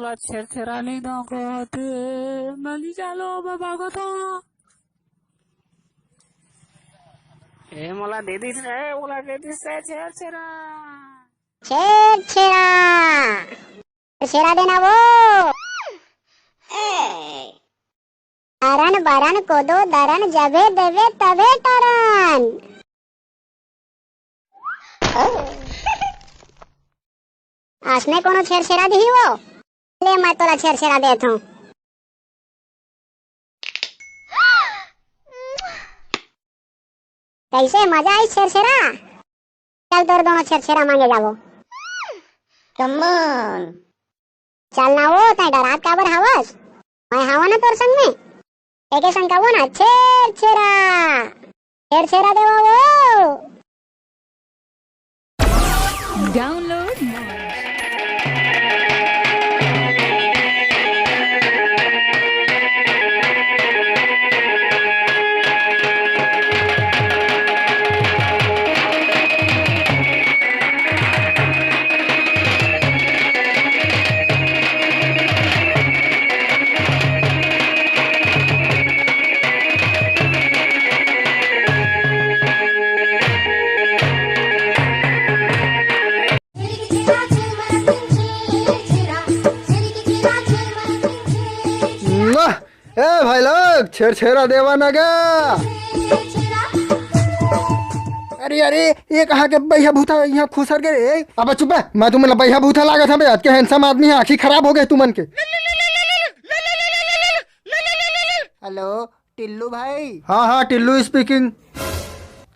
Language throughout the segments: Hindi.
मोला छेरछेरानी नको होते नली चालो मैं भागत हूँ ए मोला दीदी से छेरछेरा छेरा छेरा देना वो अरन बरन कोदो दरन जबे देवे तबे टरन। आसने कोनो छेरछेरा दी वो ले मैं तोला छेरछेरा देता हूँ। कैसे मजा आई छेरछेरा? चल तोर दोनों छेरछेरा मांगे जाबो। कमन चल ना वो तै डरात काबर हवस? मैं हवा ना तोर संग में एके संग का वो ना छेरछेरा छेरछेरा देवा वो डाउनलोड ए भाई लोग छेरछेरा देवा ना गा। अरे अरे ये कहा के भैया भूथा यहाँ खुसर गए। अब चुप है, मैं तुम्हें भैया भूथा लागत है आज के हैंडसम आदमी है, आँखी खराब हो गए तुमन के। हेलो टिल्लू भाई। हाँ हाँ टिल्लू स्पीकिंग।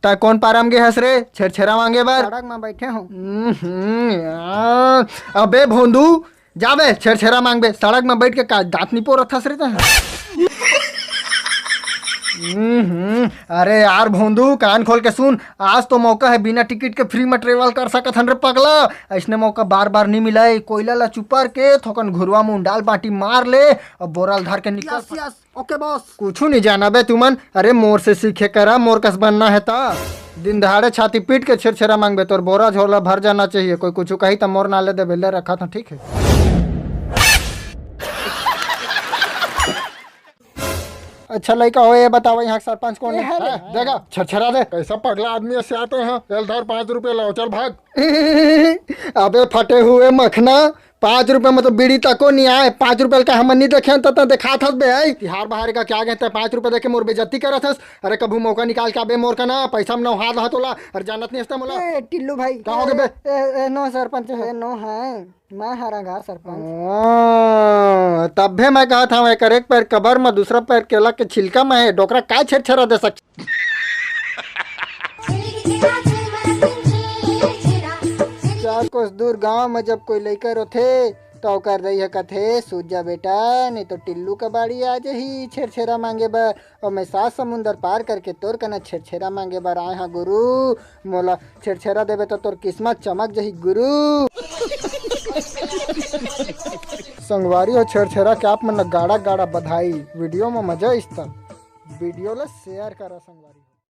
ता कौन पाराम गे हंस रे छेरछेरा मांगे बार? सड़क में बैठे हूँ। अबे भोंदू जा बे छेरछेरा मांग बे, सड़क में बैठ के दांत नहीं पोरत हंस रे। अरे यार भोंदू कान खोल के सुन, आज तो मौका है बिना टिकट के फ्री में ट्रेवल कर सकत हन रे पगला। ऐसने मौका बार बार नहीं मिला है। कोयला ला चुपर के थोकन घुरवा मुंह डाल बाटी मार ले और बोराल धर के निकल। Yes yes okay boss. कुछ नहीं जाना बे तुमन। अरे मोर से सीखे करा, मोर कस बनना है ता दिन दहाड़े छाती पीट के छेरछेरा मांगबे तोर बोरा झोला भर जाना चाहिए। कोई कुछ कही तो मोर नाले दे बेले रखा था ठीक है। अच्छा लड़का हो ये बताओ यहाँ सरपंच कौन है? देगा छरछरा दे। कैसा पगला आदमी से आते हैं। एलधार 5 रुपए लाओ चल भाग। अबे फटे हुए मखना 5 रुपए में तो बीड़ी तको नहीं आए। 5 रुपए का हम नहीं देखे तो देखा था बे आई तिहार बहार का क्या कहते हैं 5 रुपए देखे मोर बेइज्जती करा था। अरे कभी मौका निकाल के बे मोर का ना पैसा में नौहाद रहा तोला और जानत नहीं मोला। टिल्लू भाई कहाँ हो गए बे? नो सरपंच है नो है मैं हरा घर सरपंच। तब भी मैं कहा था मैं कर एक पैर कबर में दूसरा पैर केला के छिलका में है डोकरा का छेरछेरा दे सक। चार कोस दूर गांव में जब कोई लड़का रोथे तो कर रही है कथे सूझ जा बेटा नहीं तो टिल्लू का बाड़ी आ जाही छेरछेरा मांगे बर। और मैं 7 समुंदर पार करके तोर कना छेरछेरा मांगे बर आए हाँ गुरु। मोला छेरछेरा देवे तो तोर किस्मत चमक जही गुरु। संगवारी हो छेरछेरा के आप मन गाड़ा गाड़ा बधाई। वीडियो में मजा इस वीडियो ला शेयर करा संगवारी।